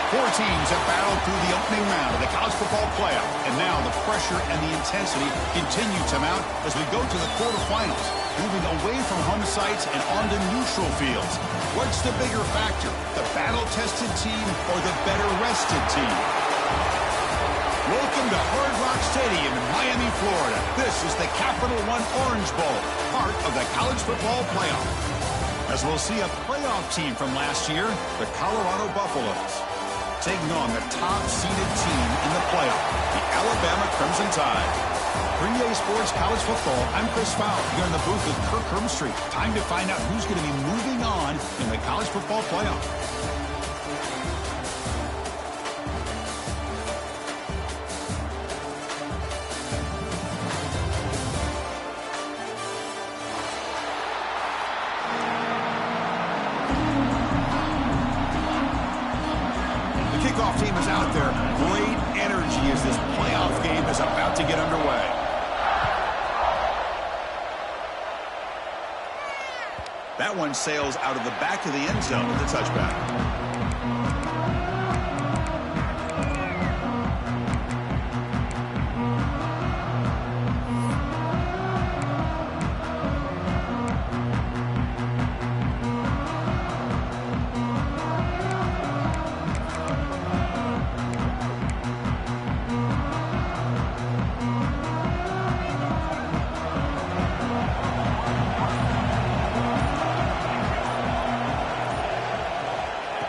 Four teams have battled through the opening round of the college football playoff, and now the pressure and the intensity continue to mount as we go to the quarterfinals, moving away from home sites and onto neutral fields. What's the bigger factor, the battle-tested team or the better-rested team? Welcome to Hard Rock Stadium in Miami, Florida. This is the Capital One Orange Bowl, part of the college football playoff. As we'll see a playoff team from last year, the Colorado Buffaloes, taking on the top-seeded team in the playoff, the Alabama Crimson Tide. For EA Sports College Football, I'm Chris Fowler here in the booth with Kirk Hermstreet. Time to find out who's going to be moving on in the college football playoff. Kickoff team is out there. Great energy as this playoff game is about to get underway. That one sails out of the back of the end zone with a touchback.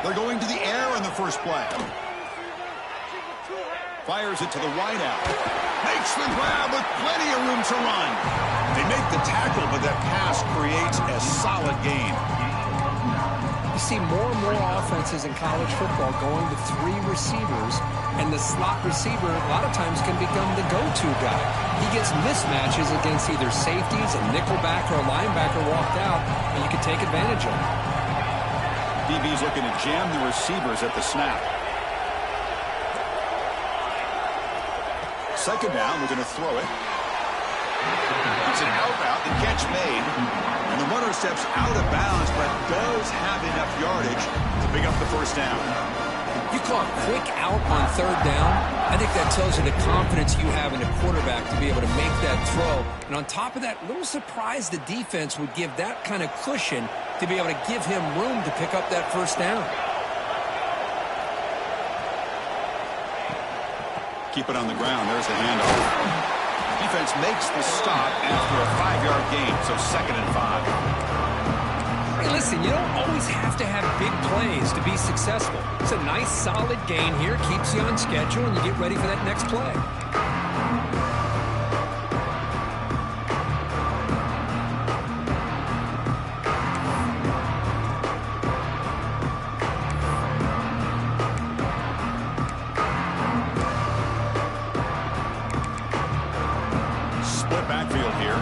They're going to the air on the first play. Fires it to the wideout. Makes the grab with plenty of room to run. They make the tackle, but that pass creates a solid gain. You see more and more offenses in college football going to three receivers, and the slot receiver a lot of times can become the go-to guy. He gets mismatches against either safeties, a nickelback, or a linebacker walked out, and you can take advantage of it. DB's looking to jam the receivers at the snap. Second down, we're going to throw it. It's an out route, the catch made. And the runner steps out of bounds, but does have enough yardage to pick up the first down. You call a quick out on third down. I think that tells you the confidence you have in a quarterback to be able to make that throw. And on top of that, a little surprised the defense would give that kind of cushion to be able to give him room to pick up that first down. Keep it on the ground. There's the handoff. Defense makes the stop after a 5-yard gain, so 2nd and 5. Hey, listen, you don't always have to have big plays to be successful. It's a nice, solid gain here. Keeps you on schedule, and you get ready for that next play. Split backfield here.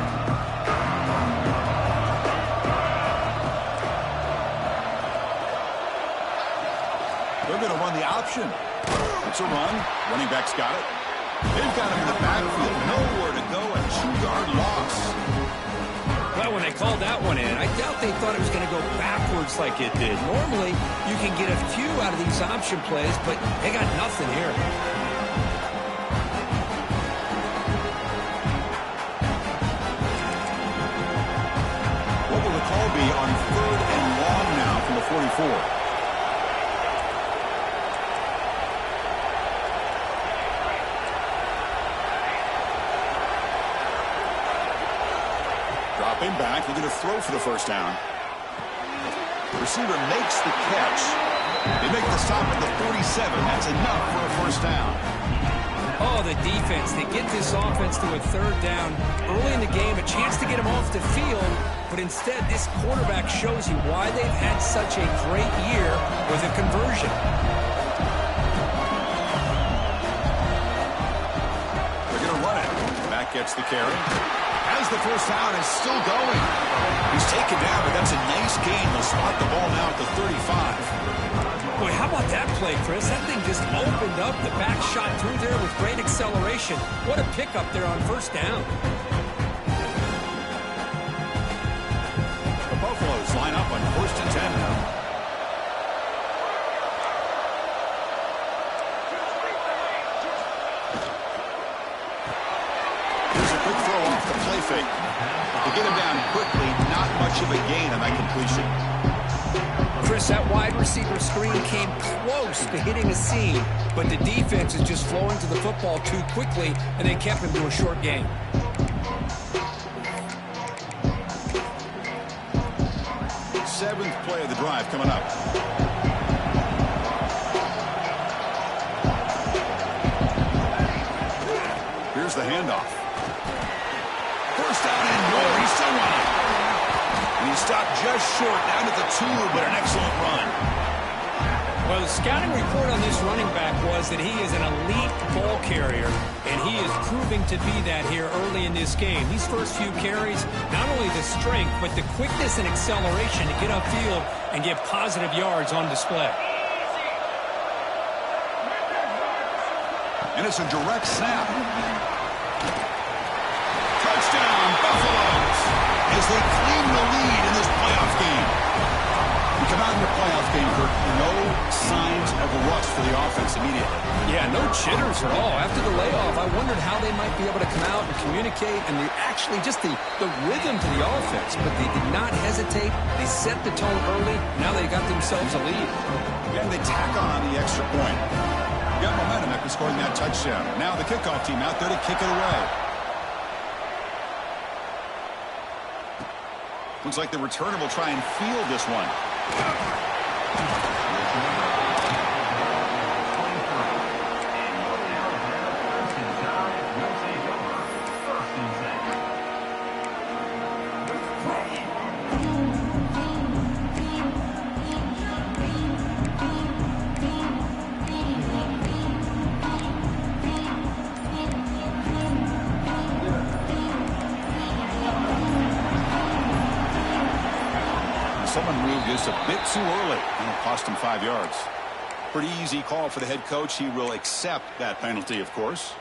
They're going to run the option. It's a run. Running back's got it. They've got him in the backfield. Nowhere to go. A 2-yard loss. Well, when they called that one in, I doubt they thought it was going to go backwards like it did. Normally, you can get a few out of these option plays, but they got nothing here. What will the call be on 3rd and long now from the 44? Dropping back, looking to throw for the first down. The receiver makes the catch. They make the stop at the 47. That's enough for a first down. Oh, the defense. They get this offense to a 3rd down. Early in the game, a chance to get him off the field, but instead this quarterback shows you why they've had such a great year with a conversion. They're going to run it. Back gets the carry. Has the first down, is still going. He's taken down, but that's a nice gain. They'll spot the ball now at the 35. Boy, how about that play, Chris? That thing just opened up. The back shot through there with great acceleration. What a pickup there on first down. The Buffaloes line up on 1st and 10 now. fake. To get him down quickly, not much of a gain on that completion. Chris, that wide receiver screen came close to hitting a seam, but the defense is just flowing to the football too quickly, and they kept him to a short gain. Seventh play of the drive coming up. Here's the handoff. First down and more. He's still running. And he stopped just short, down at the 2, but an excellent run. Well, the scouting report on this running back was that he is an elite ball carrier, and he is proving to be that here early in this game. These first few carries, not only the strength, but the quickness and acceleration to get upfield and get positive yards on display. And it's a direct snap. Touchdown, Buffaloes, as they claim the lead in this playoff game. We come out in the playoff game, Kirk, no signs of rust for the offense immediately. Yeah, no jitters at all. After the layoff, I wondered how they might be able to come out and communicate, and actually just the rhythm to the offense. But they did not hesitate. They set the tone early. Now they got themselves a lead. And they tack on the extra point. Got momentum after scoring that touchdown. Now the kickoff team out there to kick it away. Looks like the returner will try and field this one. Someone moved just a bit too early, and it cost him 5 yards. Pretty easy call for the head coach. He will accept that penalty, of course.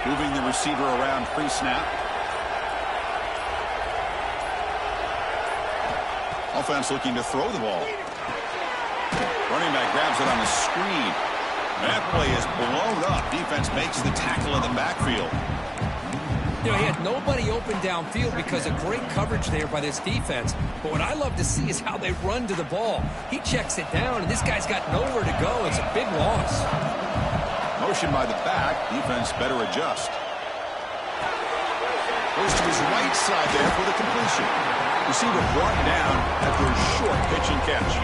Moving the receiver around pre-snap. Offense looking to throw the ball. Running back grabs it on the screen. That play is blown up. Defense makes the tackle in the backfield. You know, he had nobody open downfield because of great coverage there by this defense. But what I love to see is how they run to the ball. He checks it down, and this guy's got nowhere to go. It's a big loss. Motion by the back. Defense better adjust. Goes to his right side there for the completion. Receiver brought down after a short pitch and catch.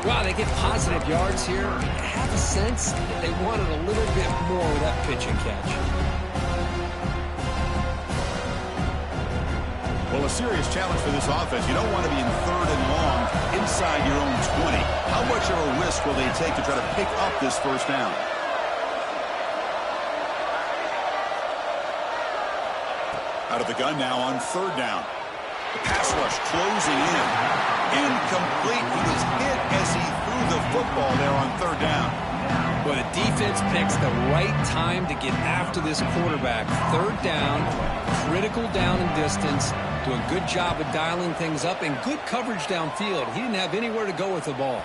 Wow, they get positive yards here. I have a sense that they wanted a little bit more with that pitch and catch. Well, a serious challenge for this offense. You don't want to be in third and long inside your own 20. How much of a risk will they take to try to pick up this first down? Out of the gun now on third down. The pass rush closing in. Incomplete. He was hit as he threw the football there on third down. Well, the defense picks the right time to get after this quarterback. Third down, critical down and distance. Do a good job of dialing things up and good coverage downfield. He didn't have anywhere to go with the ball.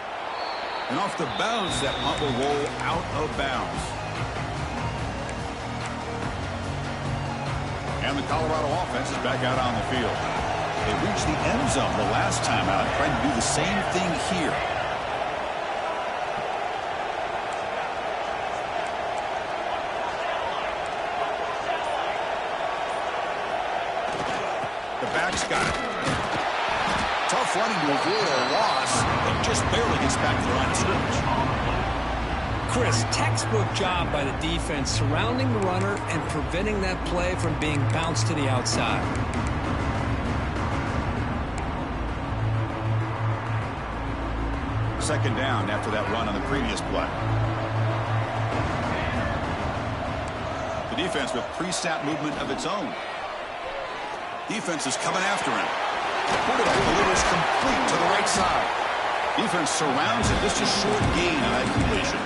And off the bounce, that punt will roll out of bounds. And the Colorado offense is back out on the field. They reached the end zone the last time out, trying to do the same thing here. The back's got it. Tough running to avoid a loss, but just barely gets back to the line of scrimmage. Chris, textbook job by the defense surrounding the runner and preventing that play from being bounced to the outside. Second down after that run on the previous play. The defense with pre-snap movement of its own. Defense is coming after him. Quarterback delivers complete to the right side. Defense surrounds it. Just a short gain on that completion.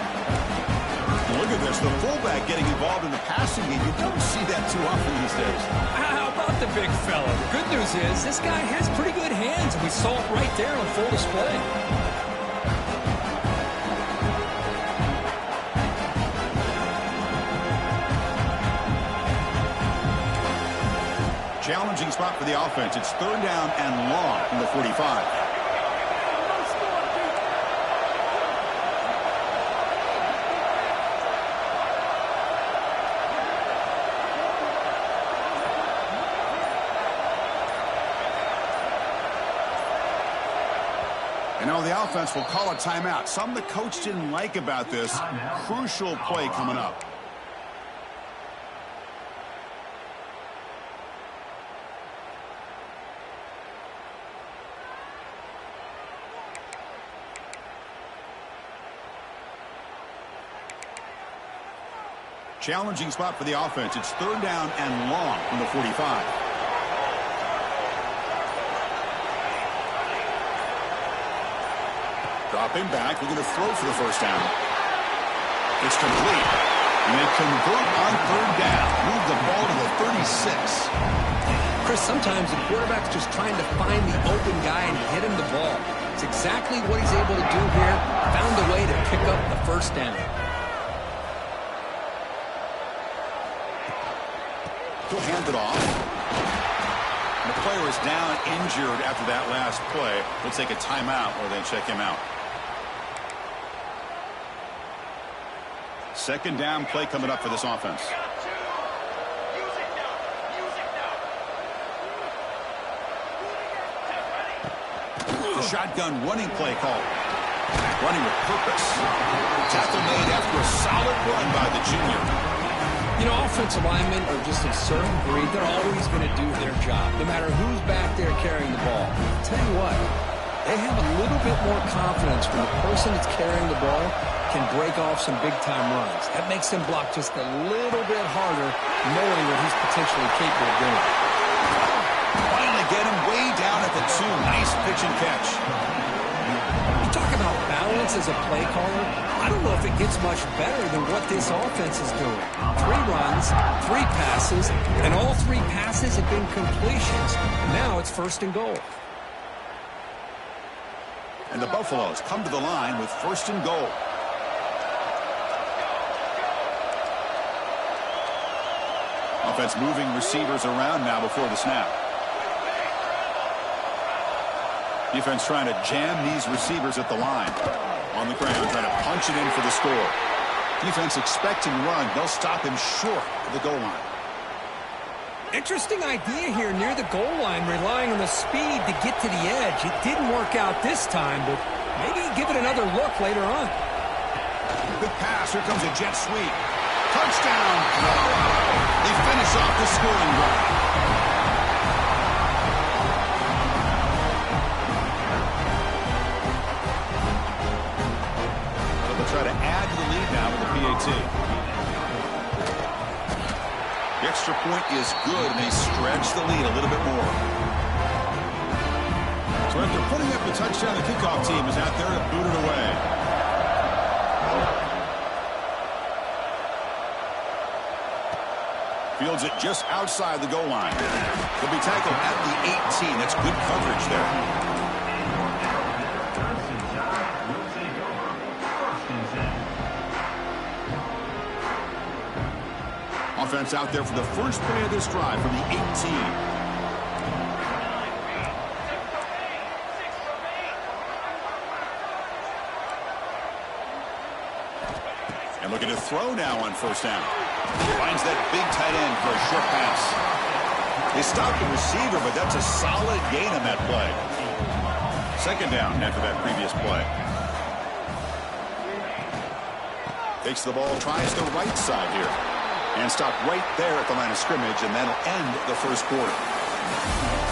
Look at this, the fullback getting involved in the passing game. You don't see that too often these days. How about the big fella? The good news is this guy has pretty good hands, and we saw it right there on full display. Challenging spot for the offense. It's third down and long from the 45. And now the offense will call a timeout. Something the coach didn't like about this. Crucial play coming up. Challenging spot for the offense. It's third down and long from the 45. Dropping back, we're going to throw for the first down. It's complete. And they convert on third down. Move the ball to the 36. Chris, sometimes the quarterback's just trying to find the open guy and hit him the ball. It's exactly what he's able to do here. Found a way to pick up the first down. He'll hand it off. And the player is down injured after that last play. They'll take a timeout or then check him out. Second down play coming up for this offense. The shotgun running play call. Running with purpose. Tackle made after a solid run by the junior. You know, offensive linemen are just a certain breed. They're always going to do their job, no matter who's back there carrying the ball. I'll tell you what, they have a little bit more confidence when the person that's carrying the ball can break off some big-time runs. That makes them block just a little bit harder, knowing what he's potentially capable of doing. Finally get him way down at the 2. Nice pitch and catch. You talk about balance as a play caller. I don't know if it gets much better than what this offense is doing. 3 runs, 3 passes, and all 3 passes have been completions. Now it's first and goal. And the Buffaloes come to the line with first and goal. Offense moving receivers around now before the snap. Defense trying to jam these receivers at the line. On the ground, trying to punch it in for the score. Defense expecting run. They'll stop him short of the goal line. Interesting idea here near the goal line, relying on the speed to get to the edge. It didn't work out this time, but maybe give it another look later on. Good pass. Here comes a jet sweep. Touchdown. They finish off the scoring drive. They'll try to add to the lead now with the PAT. The extra point is good, and they stretch the lead a little bit more. So after putting up the touchdown, the kickoff team is out there to boot it away. Fields it just outside the goal line. He'll be tackled at the 18. That's good coverage there. Offense out there for the first play of this drive from the 18. And looking to throw now on first down. Finds that big tight end for a short pass. They stopped the receiver, but that's a solid gain on that play. Second down after that previous play. Takes the ball, tries the right side here. And stop right there at the line of scrimmage, and that'll end the first quarter.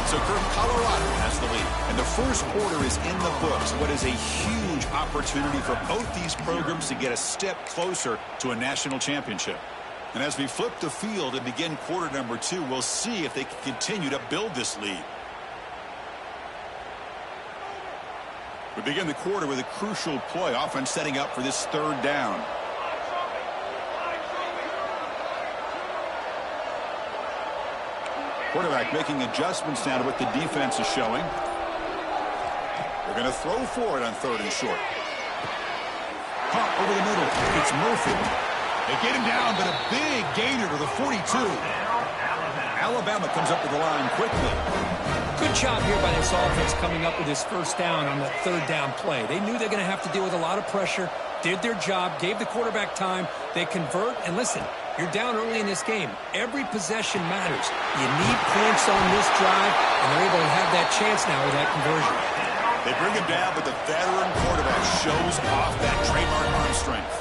So Colorado has the lead, and the first quarter is in the books. What is a huge opportunity for both these programs to get a step closer to a national championship. And as we flip the field and begin quarter number 2, we'll see if they can continue to build this lead. We begin the quarter with a crucial play, offense setting up for this third down. Quarterback making adjustments now to what the defense is showing. They're going to throw for it on 3rd and short. Caught over the middle. It's Murphy. They get him down, but a big gainer to the 42. Alabama comes up to the line quickly. Good job here by this offense coming up with his first down on the 3rd down play. They knew they're going to have to deal with a lot of pressure, did their job, gave the quarterback time. They convert, and listen, you're down early in this game. Every possession matters. You need points on this drive, and they're able to have that chance now with that conversion. They bring him down, but the veteran quarterback shows off that trademark arm strength.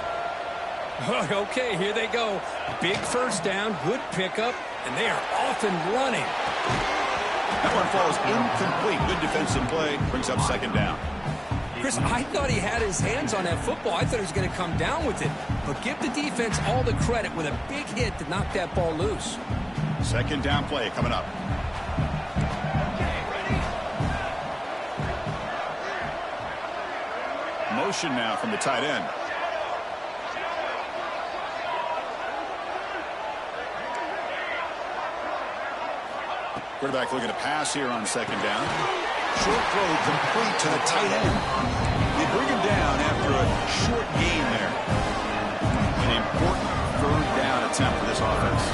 Okay, here they go. Big first down, good pickup, and they are off and running. That one falls incomplete. Good defensive play. Brings up 2nd down. Chris, I thought he had his hands on that football. I thought he was going to come down with it. But give the defense all the credit with a big hit to knock that ball loose. 2nd down play coming up. Motion now from the tight end. Quarterback looking to pass here on 2nd down. Short throw complete to the tight end. They bring him down after a short gain there. An important 3rd down attempt for this offense.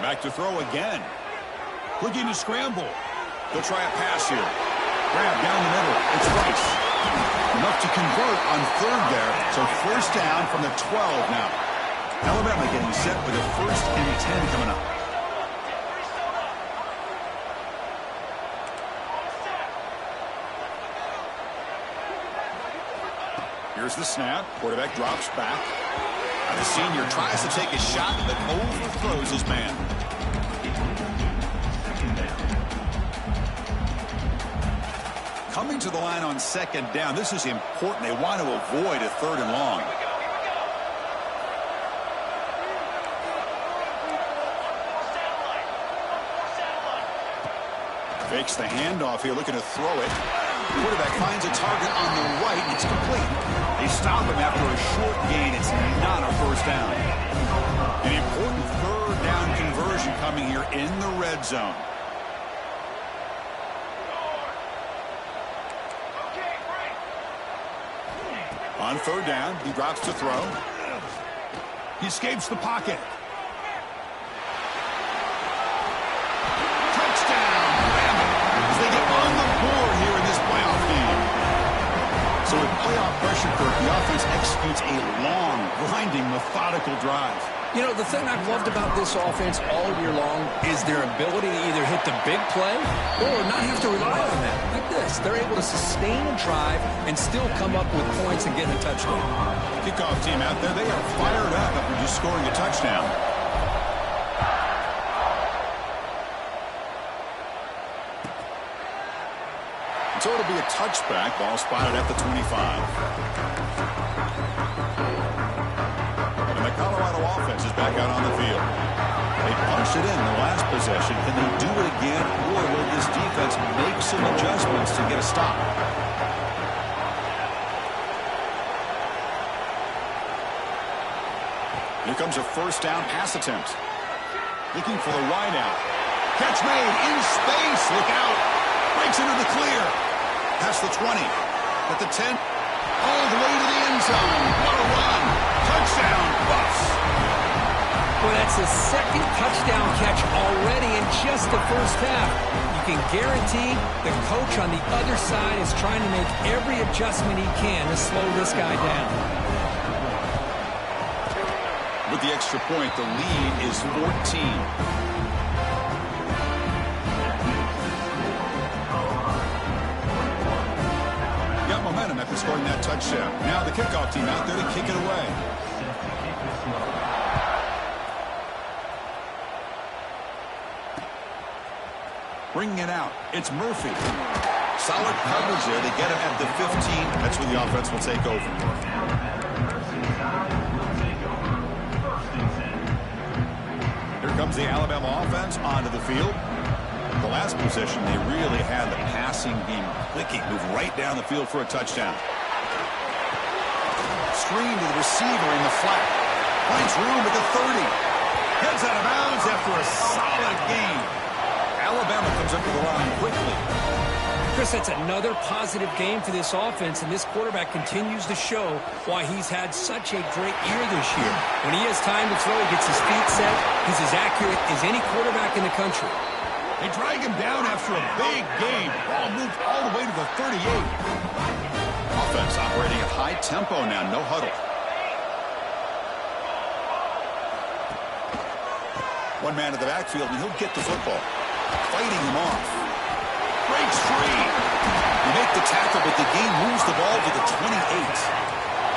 Back to throw again. Looking to scramble. They'll try a pass here. Grab down the middle. It's Rice. Enough to convert on 3rd there. So 1st down from the 12 now. Alabama getting set with a 1st and 10 coming up. Here's the snap. Quarterback drops back. The senior tries to take a shot, but overthrows his man. Coming to the line on 2nd down. This is important. They want to avoid a 3rd and long. Fakes the handoff here, looking to throw it. Quarterback finds a target on the right. It's complete. They stop him after a short gain. It's not a 1st down. An important 3rd down conversion coming here in the red zone. On 3rd down, he drops to throw. He escapes the pocket. Touchdown! As they get on the board here in this playoff game. So with playoff pressure, Kirk, the offense executes a long, grinding, methodical drive. You know, the thing I've loved about this offense all year long is their ability to either hit the big play or not have to rely on that. Like this, they're able to sustain a drive and still come up with points and get a touchdown. Kickoff team out there, they are fired up after just scoring a touchdown. So it'll be a touchback. Ball spotted at the 25. And the Colorado offense is back out on the field. They punched it in the last possession. Can they do it again, or will this defense make some adjustments to get a stop? Here comes a 1st down pass attempt. Looking for the wide out. Catch made in space. Look out. Breaks into the clear. Past the 20. At the 10. All the way to the end zone. What a run. Touchdown. Buffs. Well, that's his 2nd touchdown catch already in just the 1st half. You can guarantee the coach on the other side is trying to make every adjustment he can to slow this guy down. With the extra point, the lead is 14. Momentum after scoring that touchdown. Now the kickoff team out there to kick it away. Bringing it out. It's Murphy. Solid coverage there. They get him at the 15. That's where the offense will take over. Here comes the Alabama offense onto the field. The last possession, they really had the passing game clicking. Move right down the field for a touchdown. screen to the receiver in the flat. Finds room at the 30. Heads out of bounds after a solid gain. Alabama comes up to the line quickly. Chris, that's another positive game for this offense, and this quarterback continues to show why he's had such a great year this year. When he has time to throw, he gets his feet set. He's as accurate as any quarterback in the country. They drag him down after a big game. Ball moved all the way to the 38. Offense operating at high tempo now, no huddle. One man in the backfield, and he'll get the football. Fighting him off. Breaks free. You make the tackle, but the game moves the ball to the 28.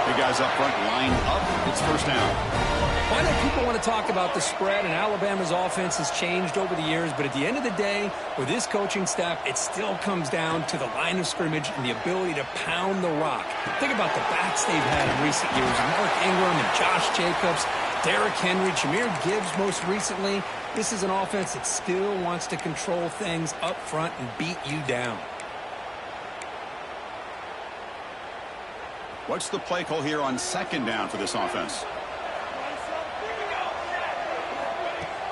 The guys up front lined up. It's first down. I know people want to talk about the spread, and Alabama's offense has changed over the years, but at the end of the day, with this coaching staff, it still comes down to the line of scrimmage and the ability to pound the rock. Think about the backs they've had in recent years. Mark Ingram and Josh Jacobs, Derrick Henry, Jahmyr Gibbs most recently. This is an offense that still wants to control things up front and beat you down. What's the play call here on second down for this offense?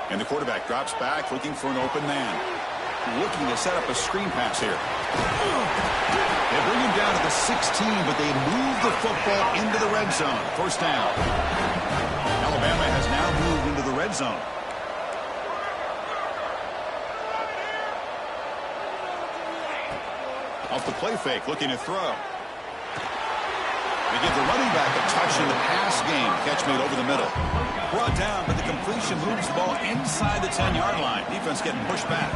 And the quarterback drops back looking for an open man. Looking to set up a screen pass here. They bring him down to the 16, but they move the football into the red zone. First down. Alabama has now moved into the red zone. Off the play fake, looking to throw. They give the running back a touch in the pass game. Catch made over the middle. Brought down, but the completion moves the ball inside the 10-yard line. Defense getting pushed back.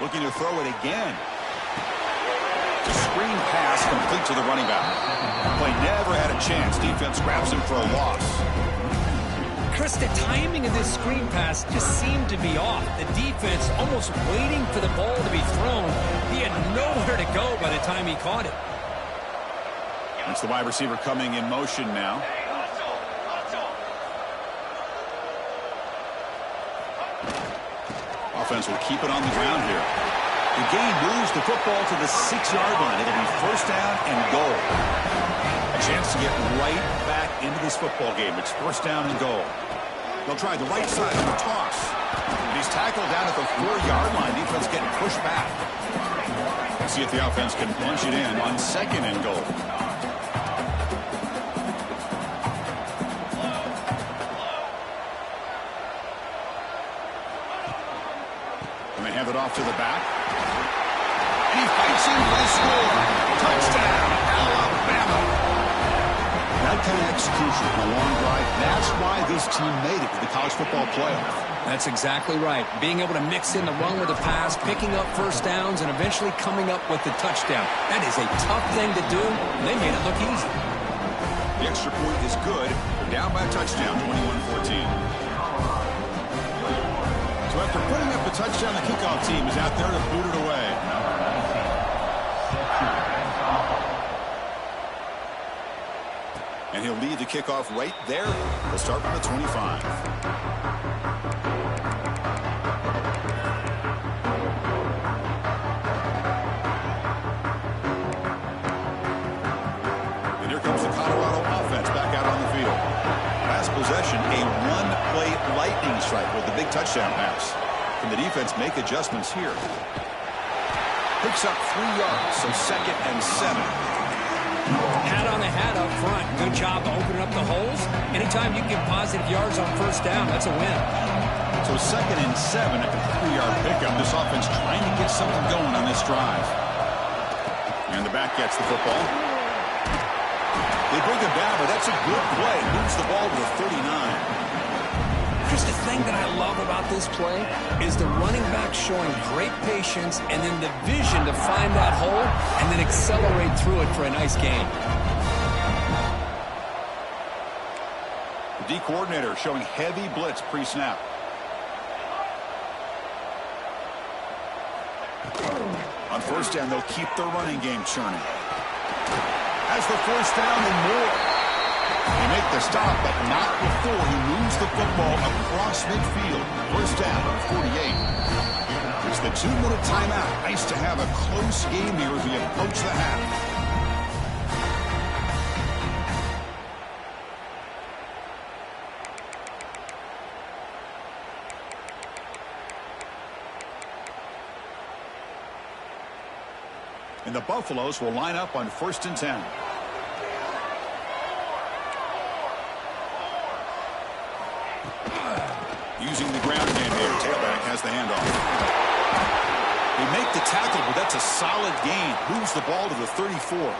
Looking to throw it again. The screen pass complete to the running back. Play never had a chance. Defense grabs him for a loss. Chris, the timing of this screen pass just seemed to be off. The defense almost waiting for the ball to be thrown. He had nowhere to go by the time he caught it. That's the wide receiver coming in motion now. Offense will keep it on the ground here. The game moves the football to the 6-yard line. It'll be first down and goal. A chance to get right back into this football game. It's first down and goal. They'll try the right side on the toss. And he's tackled down at the 4-yard line. Defense getting pushed back. Let's see if the offense can punch it in on second and goal. And they hand it off to the back. And he fights in for the score. Touchdown, Alabama. That kind of execution on a long drive, that's why this team made it to the college football playoff. That's exactly right. Being able to mix in the run with the pass, picking up first downs, and eventually coming up with the touchdown. That is a tough thing to do, and they made it look easy. The extra point is good. They're down by a touchdown, 21-14. So after putting up a touchdown, the kickoff team is out there to boot it away. And he'll lead the kickoff right there. He'll start from the 25. And here comes the Colorado offense back out on the field. Last possession, a one-play lightning strike with the big touchdown pass. Can the defense make adjustments here? Picks up 3 yards, so second and 7. Hat on the hat up front. Good job opening up the holes. Anytime you get positive yards on first down, that's a win. So second and 7 at the 3-yard pickup. This offense trying to get something going on this drive. And the back gets the football. They bring him down, but that's a good play. Moves the ball to the 39. Chris, the thing that I love about this play is the running back showing great patience and then the vision to find that hole and then accelerate through it for a nice gain. The D coordinator showing heavy blitz pre-snap. On first down, they'll keep their running game churning. Has the first down and more. They make the stop, but not before he moves the football across midfield. First down, 48. It's the 2-minute timeout. Nice to have a close game here as we approach the half. And the Buffaloes will line up on 1st and 10. Using the ground game here. Tailback has the handoff. They make the tackle, but that's a solid gain. Moves the ball to the 34.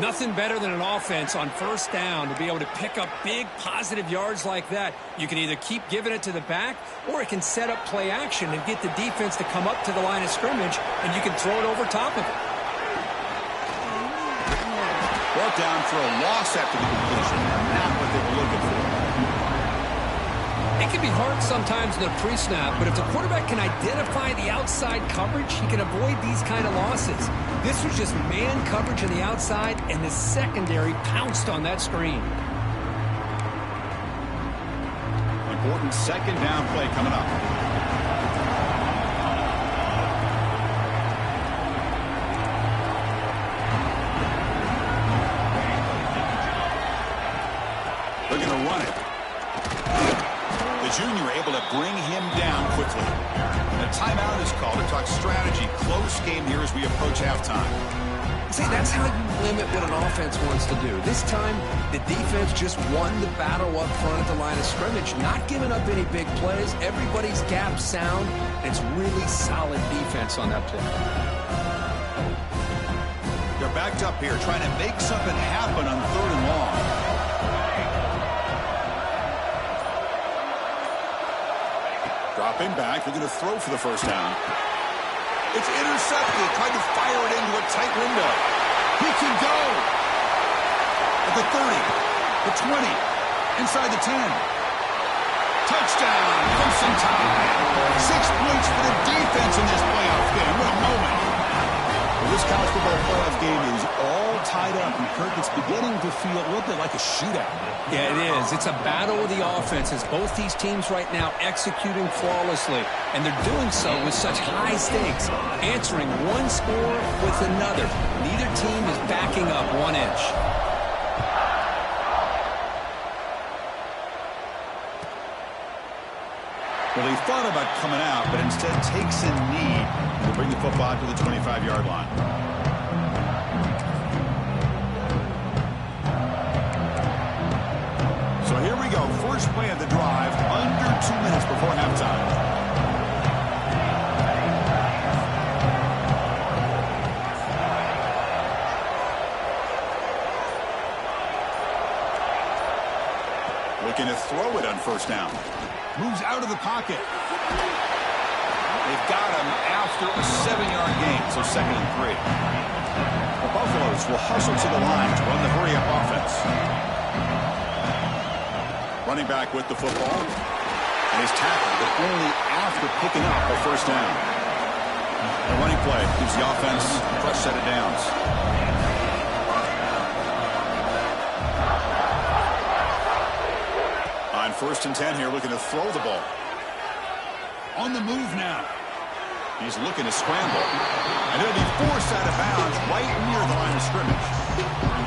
Nothing better than an offense on 1st down to be able to pick up big positive yards like that. You can either keep giving it to the back, or it can set up play action and get the defense to come up to the line of scrimmage, and you can throw it over top of it. Brought down for a loss after the completion. Not what they were looking for. It can be hard sometimes in the pre-snap, but if the quarterback can identify the outside coverage, he can avoid these kind of losses. This was just man coverage on the outside, and the secondary pounced on that screen. Important 2nd down play coming up. They're going to run it. Junior able to bring him down quickly. A timeout is called to talk strategy. Close game here as we approach halftime. See, that's how you limit what an offense wants to do. This time, the defense just won the battle up front at the line of scrimmage, not giving up any big plays. Everybody's gap sound. It's really solid defense on that play. They're backed up here trying to make something happen on 3rd and long. Dropping back, they're going to throw for the 1st down. It's intercepted, trying to fire it into a tight window. He can go. At the 30, the 20, inside the 10. Touchdown, Crimson Tide. 6 points for the defense in this playoff game. What a moment. Well, this college football playoff game is all tied up, and Kirk, it's beginning to feel a little bit like a shootout. Yeah, it is. It's a battle of the offenses. Both these teams right now executing flawlessly, and they're doing so with such high stakes, answering one score with another. Neither team is backing up 1 inch. Well, he thought about coming out, but instead takes a knee to bring the football to the 25-yard line. So here we go. First play of the drive, under 2 minutes before halftime. Looking to throw it on 1st down. Moves out of the pocket. They've got him after a 7-yard gain, so 2nd and 3. The Buffaloes will hustle to the line to run the hurry-up offense. Running back with the football. And he's tackled, but only after picking up a 1st down. The running play gives the offense a fresh set of downs. On 1st and 10 here, looking to throw the ball. On the move now. He's looking to scramble. And it'll be forced out of bounds right near the line of scrimmage.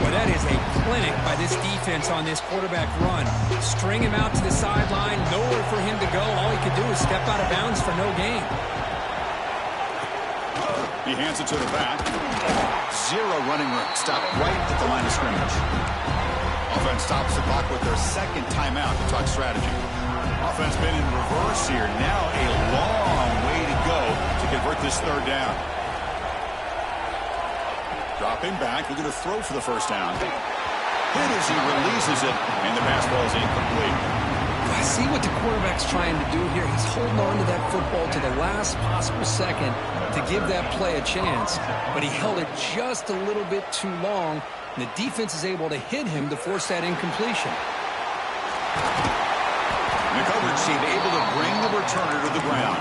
Well, that is a clinic by this defense on this quarterback run. String him out to the sideline, nowhere for him to go. All he could do is step out of bounds for no gain. He hands it to the back. 0 running room. Stopped right at the line of scrimmage. Offense stops the clock with their 2nd timeout to talk strategy. Offense been in reverse here. Now a long way to go to convert this 3rd down. Dropping back, we're going to throw for the 1st down. Hit as he releases it, and the pass ball is incomplete. I see what the quarterback's trying to do here. He's holding on to that football to the last possible second to give that play a chance, but he held it just a little bit too long, and the defense is able to hit him to force that incompletion. The coverage team able to bring the returner to the ground.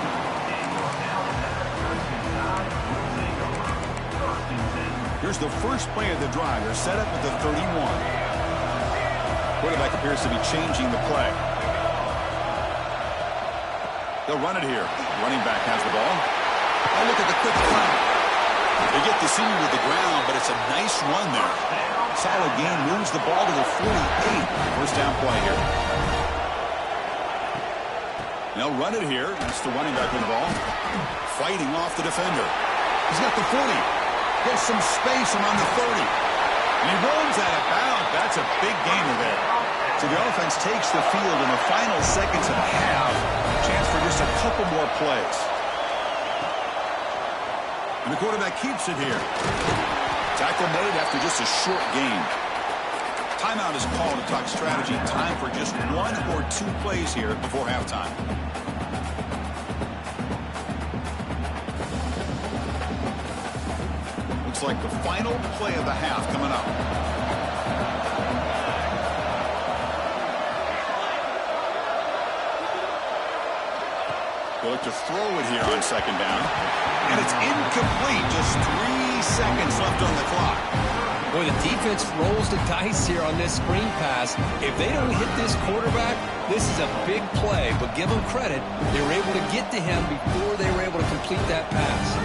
Here's the first play of the drive. They're set up at the 31. Quarterback appears to be changing the play. They'll run it here. Running back has the ball. Oh, look at the quick play. They get the senior to the ground, but it's a nice run there. Solid gain, moves the ball to the 48. First down play here. They'll run it here. That's the running back with the ball. Fighting off the defender. He's got the 40. Gets some space around the 30. And he runs out of bounds. That's a big gainer there. So the offense takes the field in the final seconds of the half. Chance for just a couple more plays. And the quarterback keeps it here. Tackle made after just a short gain. Timeout is called to talk strategy. Time for just 1 or 2 plays here before halftime. Looks like the final play of the half coming up. They look to throw it here on second down. And it's incomplete. Just 3 seconds left on the clock. Boy, the defense rolls the dice here on this screen pass. If they don't hit this quarterback, this is a big play. But give them credit. They were able to get to him before they were able to complete that pass.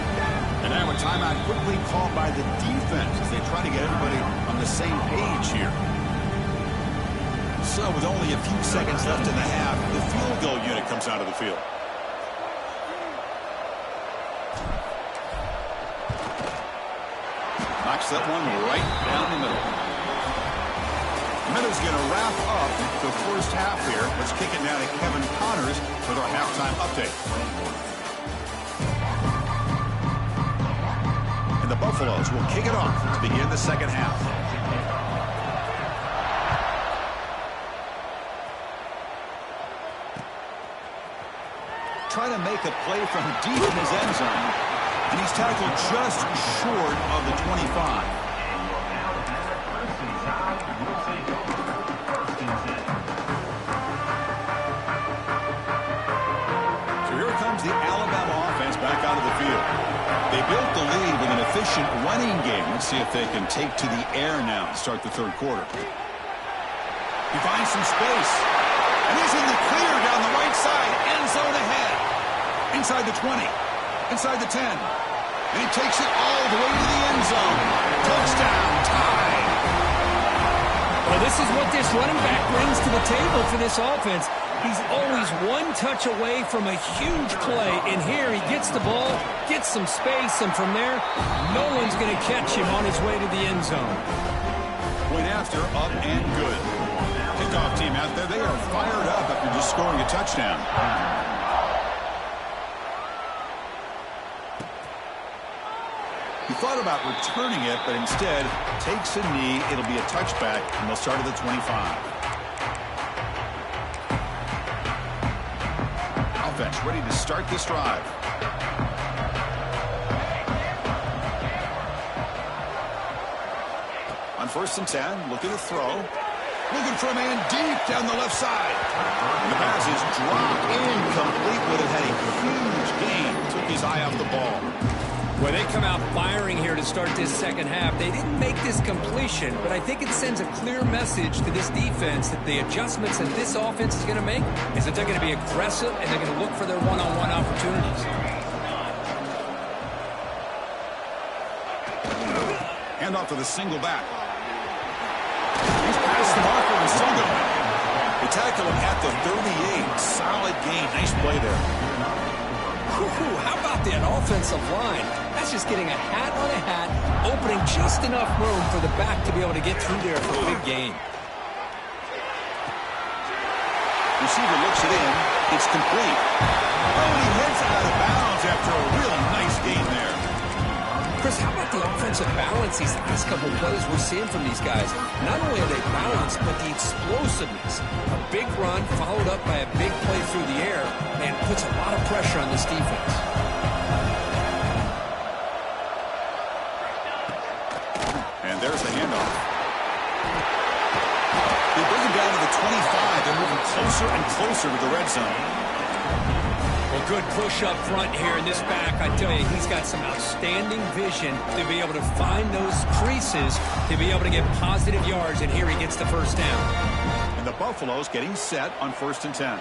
And now a timeout quickly called by the defense as they try to get everybody on the same page here. So with only a few seconds left in the half, the field goal unit comes out of the field. Knocks that one right down the middle. The minute's going to wrap up the first half here. Let's kick it now to Kevin Connors with our halftime update. And the Buffaloes will kick it off to begin the second half. Trying to make a play from deep in his end zone. And he's tackled just short of the 25. So here comes the Alabama offense back out of the field. They built the lead with an efficient running game. Let's see if they can take to the air now to start the third quarter. He finds some space. And he's in the clear down the right side. End zone ahead. Inside the 20. Inside the 10. And he takes it all the way to the end zone. Touchdown, tie. Well, this is what this running back brings to the table for this offense. He's always one touch away from a huge play. And here he gets the ball, gets some space, and from there, no one's going to catch him on his way to the end zone. Point after, up and good. Kickoff team out there, they are fired up after just scoring a touchdown. He thought about returning it, but instead takes a knee. It'll be a touchback, and they'll start at the 25. Offense ready to start this drive. On 1st and 10, looking to throw. Looking for a man deep down the left side. And the pass is dropped incomplete, but it had a huge gain. Took his eye off the ball. Well, they come out firing here to start this second half. They didn't make this completion, but I think it sends a clear message to this defense that the adjustments that this offense is going to make is that they're going to be aggressive and they're going to look for their one-on-one opportunities. Hand off to the single back. He's past the marker and still going. They tackle him at the 38. Solid gain. Nice play there. How about that offensive line? That's just getting a hat on a hat, opening just enough room for the back to be able to get through there for a big gain. Receiver looks it in. It's complete. Oh, and he heads out of bounds after a real nice gain there. Chris, how about the offensive balance these last couple of plays we're seeing from these guys? Not only are they balanced, but the explosiveness. A big run followed up by a big play through the air, man, puts a lot of pressure on this defense. And there's the handoff. They bring him down to the 25. They're moving closer and closer to the red zone. Well, good push up front here in this back. I tell you, he's got some outstanding vision to be able to find those creases, to be able to get positive yards, and here he gets the first down. And the Buffaloes getting set on 1st and 10.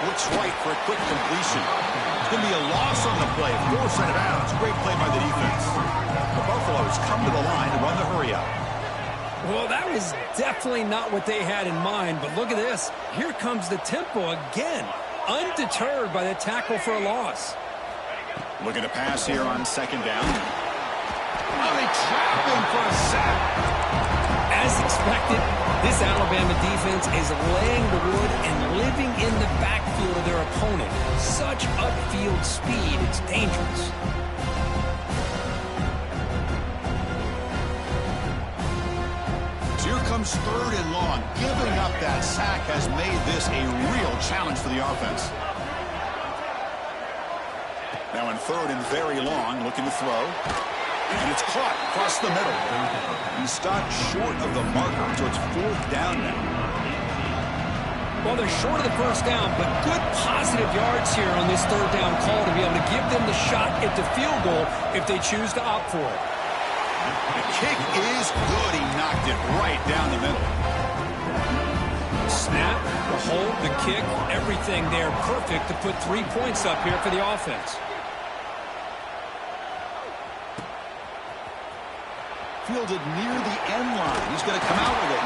Looks right for a quick completion. It's going to be a loss on the play. Forced out of bounds. Great play by the defense. The Buffaloes come to the line to run the hurry up. Well, that was definitely not what they had in mind, but look at this. Here comes the tempo again, undeterred by the tackle for a loss. Looking to pass here on 2nd down. Oh, they trap him for a sack. As expected, this Alabama defense is laying the wood and living in the backfield of their opponent. Such upfield speed, it's dangerous. Here comes 3rd and long. Giving up that sack has made this a real challenge for the offense. Now in 3rd and very long, looking to throw. And it's caught across the middle. He stopped short of the marker, so it's 4th down now. Well, they're short of the 1st down, but good positive yards here on this 3rd down call to be able to give them the shot at the field goal if they choose to opt for it. The kick is good. He knocked it right down the middle. Snap, the hold, the kick, everything there perfect to put 3 points up here for the offense. Fielded near the end line. He's going to come out with it.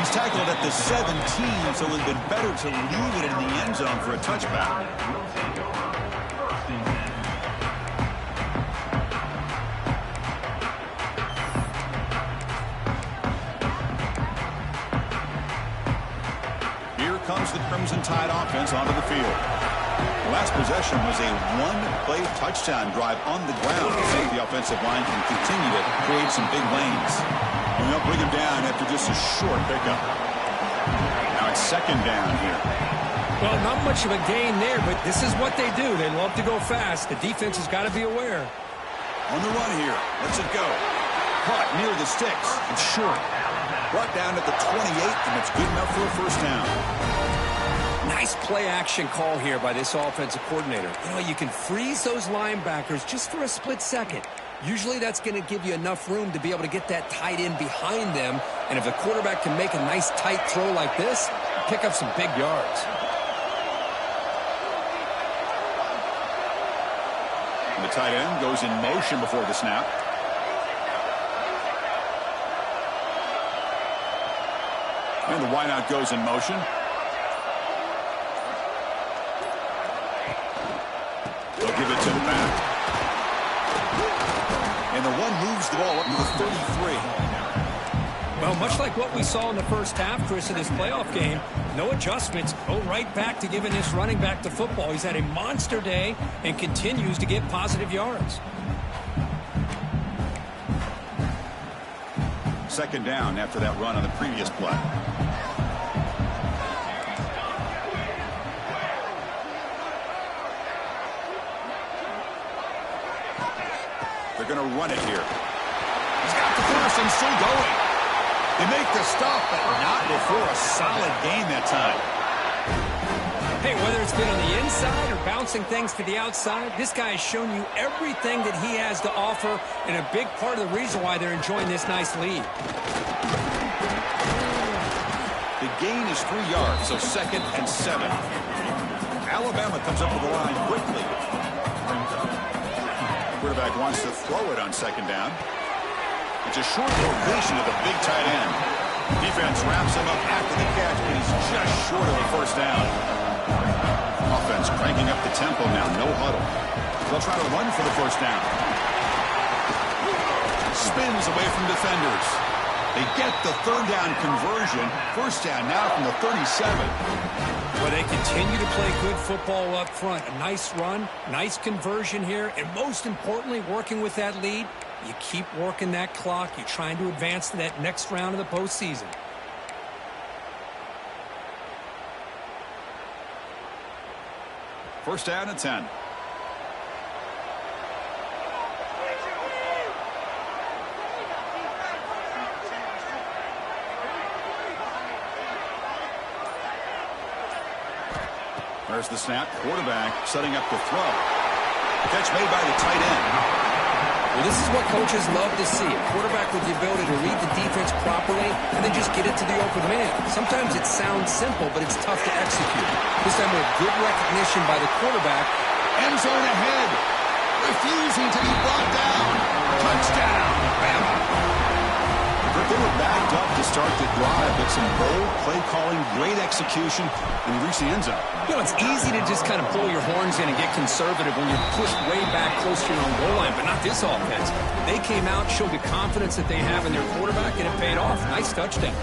He's tackled at the 17, so it would have been better to leave it in the end zone for a touchback. Here comes the Crimson Tide offense onto the field. The last possession was a one-play touchdown drive on the ground to see if the offensive line can continue to create some big lanes. And they'll bring him down after just a short pickup. Now it's 2nd down here. Well, not much of a gain there, but this is what they do. They love to go fast. The defense has got to be aware. On the run here. Lets it go. Caught near the sticks. It's short. Brought down at the 28, and it's good enough for a 1st down. Nice play-action call here by this offensive coordinator. You know, you can freeze those linebackers just for a split second. Usually that's going to give you enough room to be able to get that tight end behind them. And if the quarterback can make a nice tight throw like this, pick up some big yards. And the tight end goes in motion before the snap. And the wideout goes in motion. They'll give it to the back. And the one moves the ball up to the 33. Well, much like what we saw in the 1st half, Chris, of this playoff game, no adjustments. Go right back to giving this running back the football. He's had a monster day and continues to get positive yards. 2nd down after that run on the previous play. They're going to run it here. He's got the first and still going. They make the stop, but not before a solid gain that time. Hey, whether it's been on the inside or bouncing things to the outside, this guy has shown you everything that he has to offer, and a big part of the reason why they're enjoying this nice lead. The gain is 3 yards, so 2nd and 7. Alabama comes up to the line quickly. Quarterback wants to throw it on 2nd down. It's a short completion of the big tight end. Defense wraps him up after the catch, but he's just short of a 1st down. Offense cranking up the tempo now, no huddle. They'll try to run for the 1st down. Spins away from defenders. They get the 3rd down conversion. 1st down now from the 37. Well, they continue to play good football up front. A nice run, nice conversion here, and most importantly, working with that lead, you keep working that clock. You're trying to advance to that next round of the postseason. First down and 10. There's the snap. Quarterback setting up the throw. Catch made by the tight end. Well, this is what coaches love to see. A quarterback with the ability to read the defense properly and then just get it to the open man. Sometimes it sounds simple, but it's tough to execute. This time with good recognition by the quarterback. End zone ahead. Refusing to be brought down. Touchdown, Bama. They were backed up to start the drive, but some bold play calling, great execution, and he reached the end zone. You know, it's easy to just kind of pull your horns in and get conservative when you're pushed way back close to your own goal line, but not this offense. They came out, showed the confidence that they have in their quarterback, and it paid off. Nice touchdown.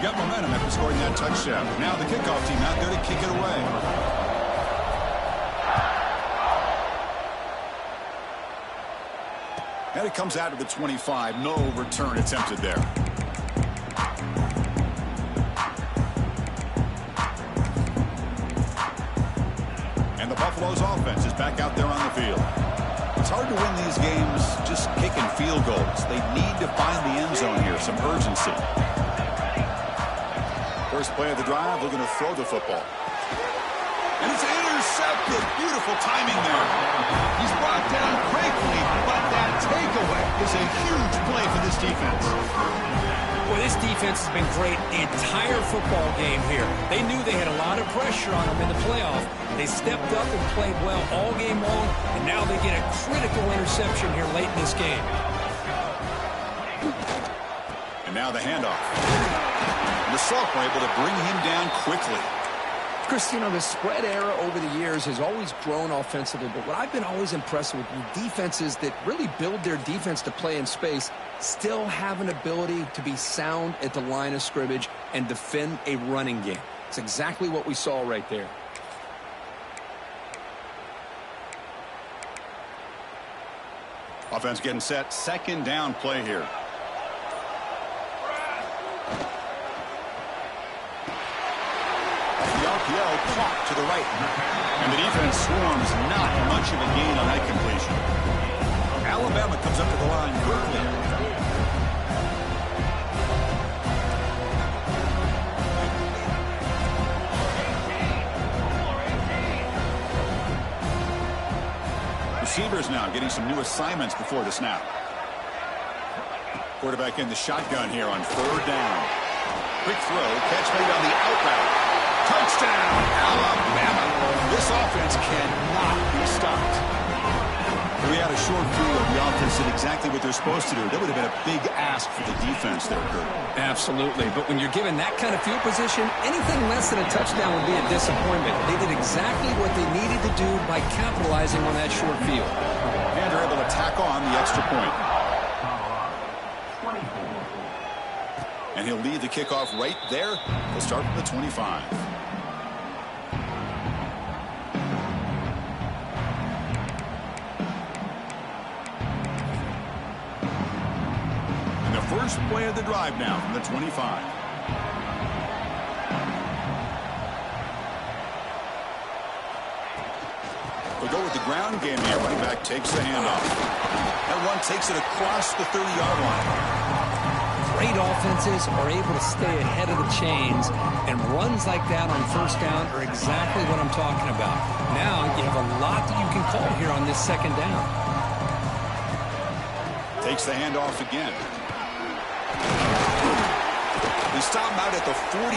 Got momentum after scoring that touchdown. Now the kickoff team out there to kick it away. And it comes out to the 25. No return attempted there. And the Buffalo's offense is back out there on the field. It's hard to win these games just kicking field goals. They need to find the end zone here, some urgency. First play of the drive, looking to throw the football. And it's intercepted. Beautiful timing there. He's brought down quickly, but that takeaway is a huge play for this defense. Well, this defense has been great the entire football game here. They knew they had a lot of pressure on them in the playoff. They stepped up and played well all game long, and now they get a critical interception here late in this game. And now the handoff. And the Salk were able to bring him down quickly. Chris, you know, the spread era over the years has always grown offensively, but what I've been always impressed with defenses that really build their defense to play in space still have an ability to be sound at the line of scrimmage and defend a running game. It's exactly what we saw right there. Offense getting set. Second down play here. Clock to the right. And the defense swarms. Not much of a gain on that completion. Alabama comes up to the line quickly. Receivers now getting some new assignments before the snap. Quarterback in the shotgun here on third down. Quick throw. Catch made on the out route. Touchdown, Alabama. This offense cannot be stopped. We had a short view of the offense did exactly what they're supposed to do. That would have been a big ask for the defense there, Kurt. Absolutely. But when you're given that kind of field position, anything less than a touchdown would be a disappointment. They did exactly what they needed to do by capitalizing on that short field. And they're able to tack on the extra point. And he'll lead the kickoff right there. He'll start from the 25. And the first play of the drive now from the 25. They'll go with the ground game here. Running back takes the handoff. That one takes it across the 30-yard line. Great offenses are able to stay ahead of the chains, and runs like that on first down are exactly what I'm talking about. Now you have a lot that you can call here on this second down. Takes the handoff again. They stop him out at the 42.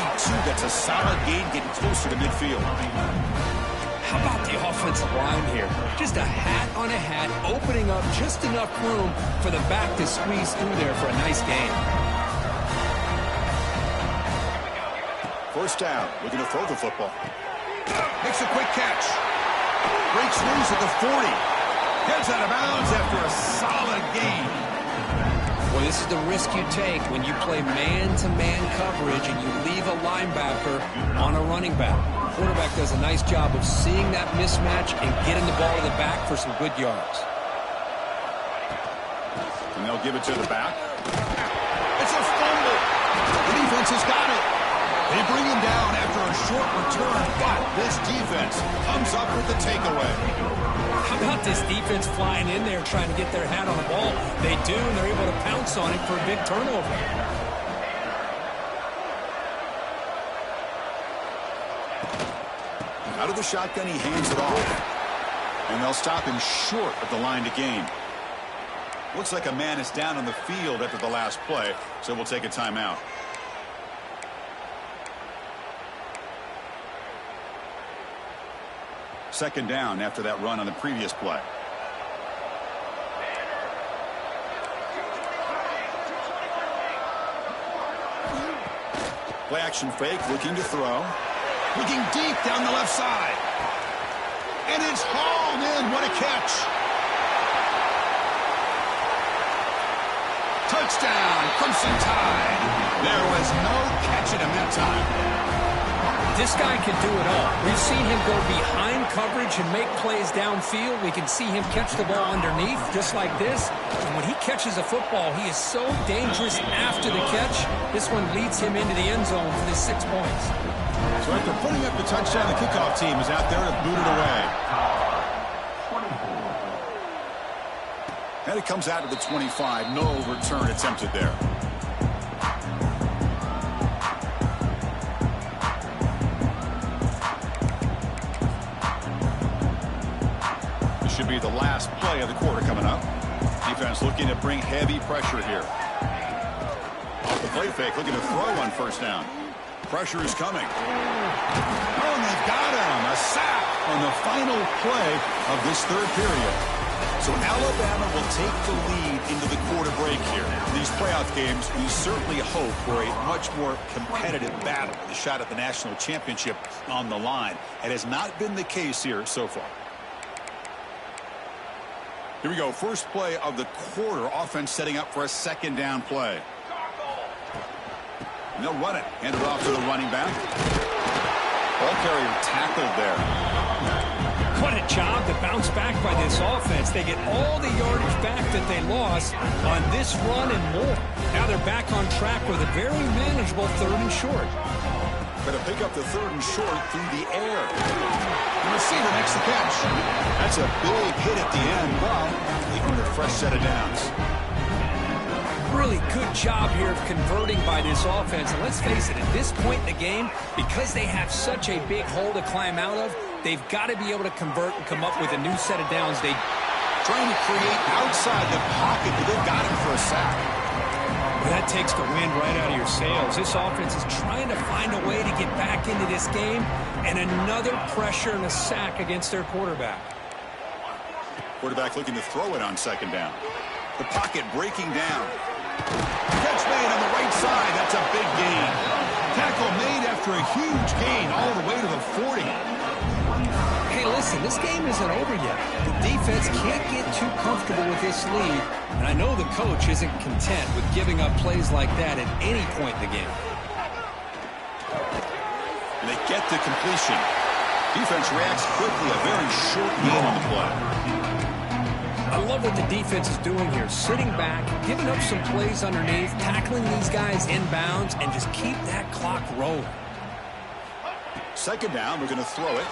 That's a solid gain, getting closer to midfield. How about the offensive line here? Just a hat on a hat, opening up just enough room for the back to squeeze through there for a nice gain. First down, looking to throw the football. Makes a quick catch. Breaks loose at the 40. Gets out of bounds after a solid gain. Well, this is the risk you take when you play man-to-man coverage and you leave a linebacker on a running back. The quarterback does a nice job of seeing that mismatch and getting the ball to the back for some good yards. And they'll give it to the back. It's a fumble. The defense has got it. They bring him down after a short return, but this defense comes up with the takeaway. How about this defense flying in there trying to get their hat on the ball? They do, and they're able to pounce on it for a big turnover. Out Out of the shotgun, he hands it off. And they'll stop him short of the line to gain. Looks like a man is down on the field after the last play, so we'll take a timeout. Second down after that run on the previous play. Play action fake, looking to throw. Looking deep down the left side. And it's hauled in. What a catch. Touchdown, Crimson Tide. There was no catching him that time. This guy can do it all. We've seen him go behind coverage and make plays downfield. We can see him catch the ball underneath just like this. And when he catches a football, he is so dangerous after the catch. This one leads him into the end zone for the 6 points. So after putting up the touchdown, the kickoff team is out there to boot it away. And it comes out to the 25. No return attempted there. This should be the last play of the quarter coming up. Defense looking to bring heavy pressure here. Off the play fake, looking to throw on first down. Pressure is coming. Oh, and they've got him. A sack on the final play of this third period. So Alabama will take the lead into the quarter break here. These playoff games, we certainly hope for a much more competitive battle. The shot at the national championship on the line. It has not been the case here so far. Here we go. First play of the quarter. Offense setting up for a second down play. And they'll run it. Hand it off to the running back. Ball carrier tackled there. What a job to bounce back by this offense. They get all the yardage back that they lost on this run and more. Now they're back on track with a very manageable third and short. Going to pick up the third and short through the air. The receiver makes the catch. That's a big hit at the end, but they earned a fresh set of downs. Really good job here of converting by this offense. And let's face it, at this point in the game, because they have such a big hole to climb out of, they've got to be able to convert and come up with a new set of downs. They trying to create outside the pocket, but they've got him for a sack. Well, that takes the wind right out of your sails. This offense is trying to find a way to get back into this game, and another pressure and a sack against their quarterback. Quarterback looking to throw it on second down. The pocket breaking down. Catch made on the right side. That's a big gain. Tackle made after a huge gain all the way to the 40. Hey, listen, this game isn't over yet. The defense can't get too comfortable with this lead, and I know the coach isn't content with giving up plays like that at any point in the game. And they get the completion. Defense reacts quickly. A very short gain on the play. I love what the defense is doing here. Sitting back, giving up some plays underneath, tackling these guys inbounds, and just keep that clock rolling. Second down, we're going to throw it.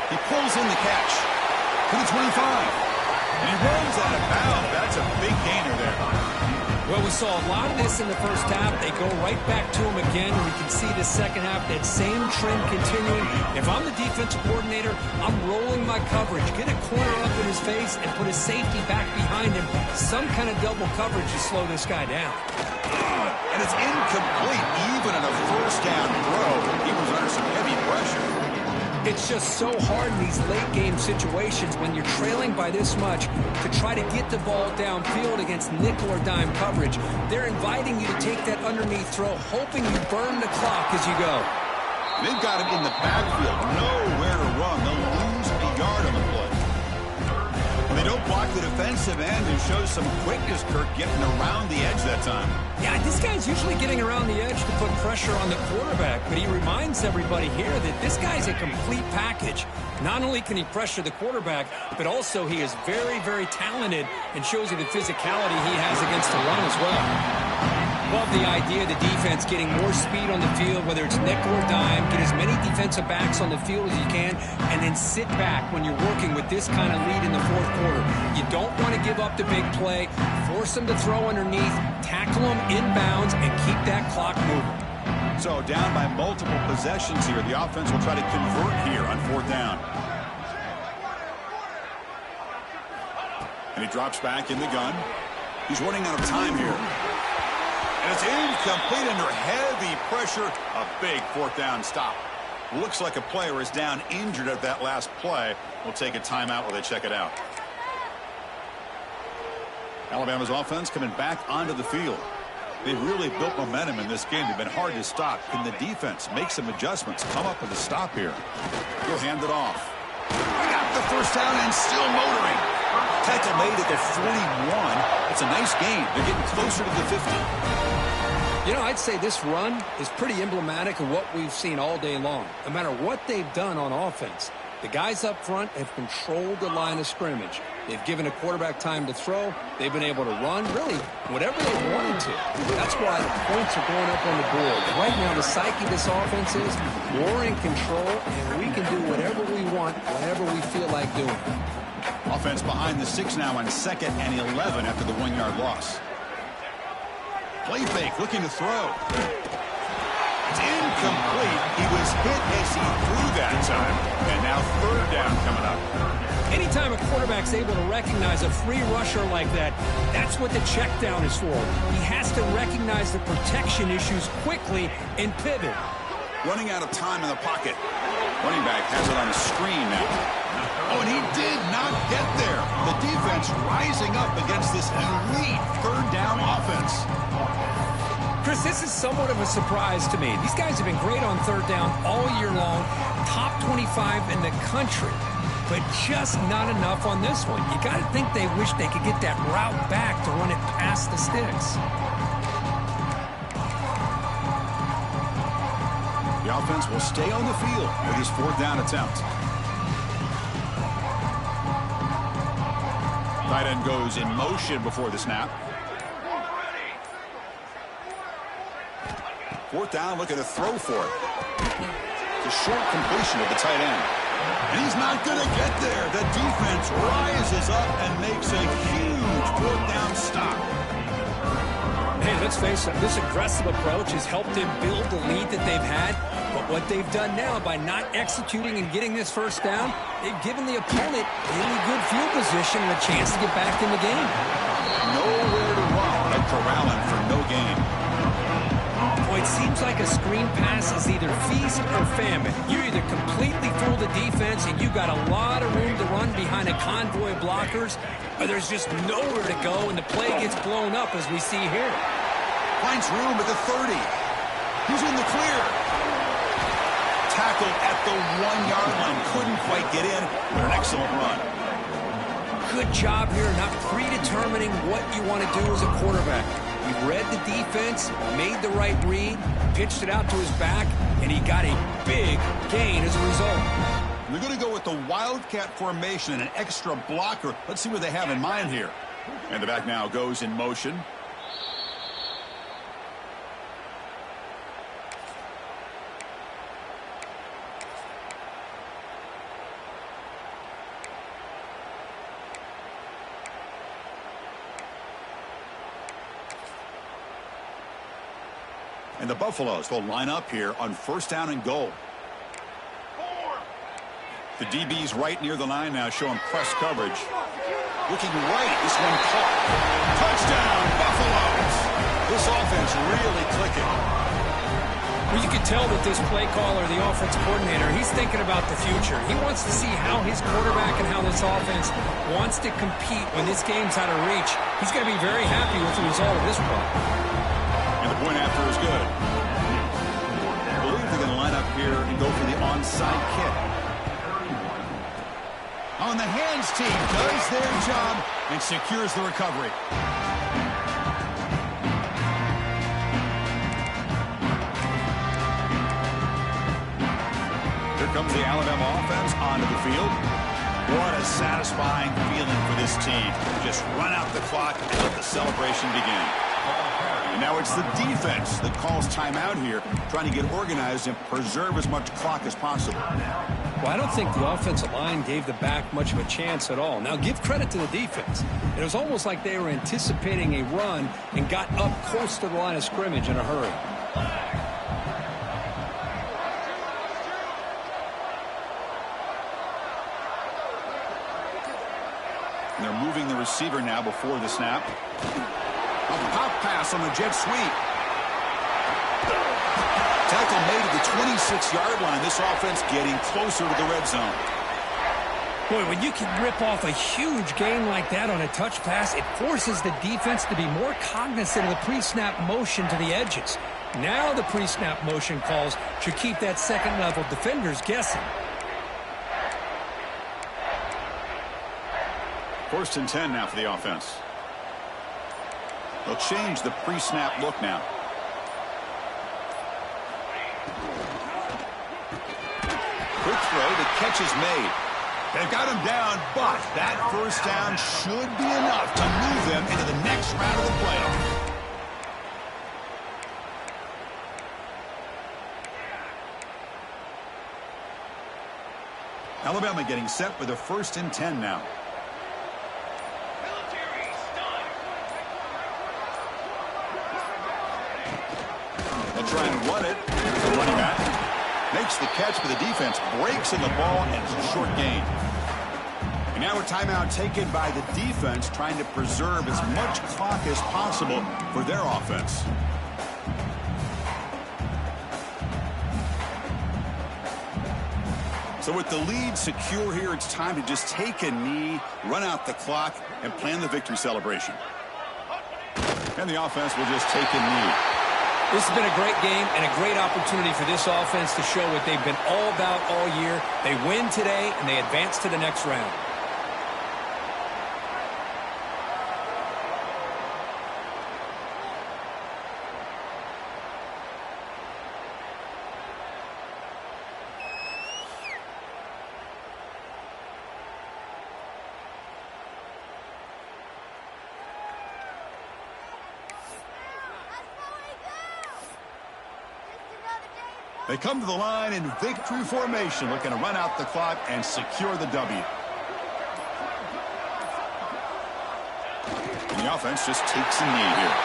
He pulls in the catch to the 25. And he runs out of bounds. That's a big gainer there. Well, we saw a lot of this in the first half. They go right back to him again. We can see the second half, that same trend continuing. If I'm the defensive coordinator, I'm rolling my coverage. Get a corner up in his face and put his safety back behind him. Some kind of double coverage to slow this guy down. And it's incomplete, even on a first down throw. He was under some heavy pressure. It's just so hard in these late game situations when you're trailing by this much to try to get the ball downfield against nickel or dime coverage. They're inviting you to take that underneath throw, hoping you burn the clock as you go. They've got him in the backfield, nowhere to run. They'll lose a yard on the play. And they don't block the defensive end and show some quickness, Kirk, getting around the edge that time. Yeah, this guy's usually getting around the edge to put pressure on the quarterback, but he reminds everybody here that this guy's a complete package. Not only can he pressure the quarterback, but also he is very, very talented and shows you the physicality he has against the run as well. Love the idea of the defense getting more speed on the field, whether it's nickel or dime, get as many defensive backs on the field as you can, and then sit back when you're working with this kind of lead in the fourth quarter. You don't want to give up the big play, force them to throw underneath, tackle them inbounds, and keep that clock moving. So down by multiple possessions here. The offense will try to convert here on 4th down. And he drops back in the gun. He's running out of time here. And it's incomplete under heavy pressure. A big 4th down stop. Looks like a player is down injured at that last play. We'll take a timeout while they check it out. Alabama's offense coming back onto the field. They've really built momentum in this game. They've been hard to stop. Can the defense make some adjustments? Come up with a stop here. He'll hand it off. Got the first down and still motoring. Tackle made at the 41. It's a nice gain. They're getting closer to the 50. You know, I'd say this run is pretty emblematic of what we've seen all day long. No matter what they've done on offense, the guys up front have controlled the line of scrimmage. They've given a quarterback time to throw. They've been able to run, really, whatever they wanted to. That's why points are going up on the board. Right now, the psyche of this offense is we're in control, and we can do whatever we want, whenever we feel like doing it. Offense behind the 6 now on 2nd and 11 after the 1-yard loss. Play fake, looking to throw. It's incomplete. He was hit as he threw that time. And now 3rd down coming up. Anytime a quarterback's able to recognize a free rusher like that, that's what the check down is for. He has to recognize the protection issues quickly and pivot. Running out of time in the pocket. Running back has it on a screen now. Oh, and he did not get there. The defense rising up against this elite 3rd down offense. Chris, this is somewhat of a surprise to me. These guys have been great on 3rd down all year long, top 25 in the country, but just not enough on this one. You got to think they wish they could get that route back to run it past the sticks. The offense will stay on the field with his 4th down attempt. Tight end goes in motion before the snap. 4th down, looking to throw for it. It's a short completion of the tight end. And he's not going to get there. The defense rises up and makes a huge 4th down stop. Hey, let's face it, this aggressive approach has helped them build the lead that they've had. But what they've done now by not executing and getting this 1st down, they've given the opponent really good field position and a chance to get back in the game. Nowhere to run. They're corralling for no gain. Boy, it seems like a screen pass is either feast or famine. You either completely fool the defense and you got a lot of room to run behind a convoy of blockers, or there's just nowhere to go and the play gets blown up as we see here. Finds room at the 30. He's in the clear. Tackled at the 1-yard line. Couldn't quite get in, but an excellent run. Good job here not predetermining what you want to do as a quarterback. He read the defense, made the right read, pitched it out to his back, and he got a big gain as a result. They're going to go with the Wildcat formation and an extra blocker. Let's see what they have in mind here. And the back now goes in motion. And the Buffaloes will line up here on 1st down and goal. The DB's right near the line now, showing press coverage. Looking right, this one caught. Touchdown, Buffaloes! This offense really clicking. Well, you can tell that this play caller, the offense coordinator, he's thinking about the future. He wants to see how his quarterback and how this offense wants to compete when this game's out of reach. He's going to be very happy with the result of this play. And the point after is good. I believe they're going to line up here and go for the onside kick. On the hands team does their job and secures the recovery. Here comes the Alabama offense onto the field. What a satisfying feeling for this team. Just run out the clock and let the celebration begin. And now it's the defense that calls timeout here, trying to get organized and preserve as much clock as possible. Well, I don't think the offensive line gave the back much of a chance at all. Now, give credit to the defense. It was almost like they were anticipating a run and got up close to the line of scrimmage in a hurry. And they're moving the receiver now before the snap. A pop pass on the jet sweep. Tackle made at the 26-yard line. This offense getting closer to the red zone. Boy, when you can rip off a huge gain like that on a touch pass, it forces the defense to be more cognizant of the pre-snap motion to the edges. Now the pre-snap motion calls should keep that second-level defenders guessing. 1st and 10 now for the offense. They'll change the pre-snap look now. Quick throw, the catch is made. They've got him down, but that first down should be enough to move them into the next round of the playoff. Alabama getting set with a 1st and 10 now. They'll try and run it. Here's the running back. Makes the catch, but the defense breaks in the ball, and it's a short gain. And now a timeout taken by the defense, trying to preserve as much clock as possible for their offense. So with the lead secure here, it's time to just take a knee, run out the clock, and plan the victory celebration. And the offense will just take a knee. This has been a great game and a great opportunity for this offense to show what they've been all about all year. They win today, and they advance to the next round. They come to the line in victory formation, looking to run out the clock and secure the W. And the offense just takes a knee here.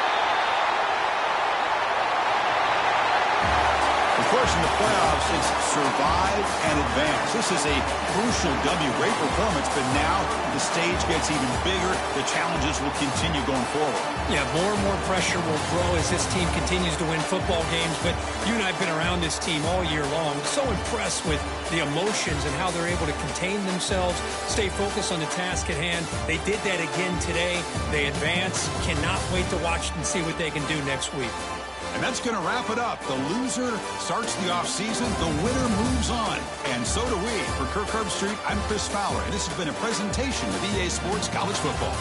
Of course, in the playoffs, it's survive and advance. This is a crucial W. Great performance, but now the stage gets even bigger. The challenges will continue going forward. Yeah, more and more pressure will grow as this team continues to win football games. But you and I have been around this team all year long. So impressed with the emotions and how they're able to contain themselves, stay focused on the task at hand. They did that again today. They advance. Cannot wait to watch and see what they can do next week. And that's going to wrap it up. The loser starts the offseason. The winner moves on. And so do we. For Kirk Herbstreit, I'm Chris Fowler. And this has been a presentation of EA Sports College Football.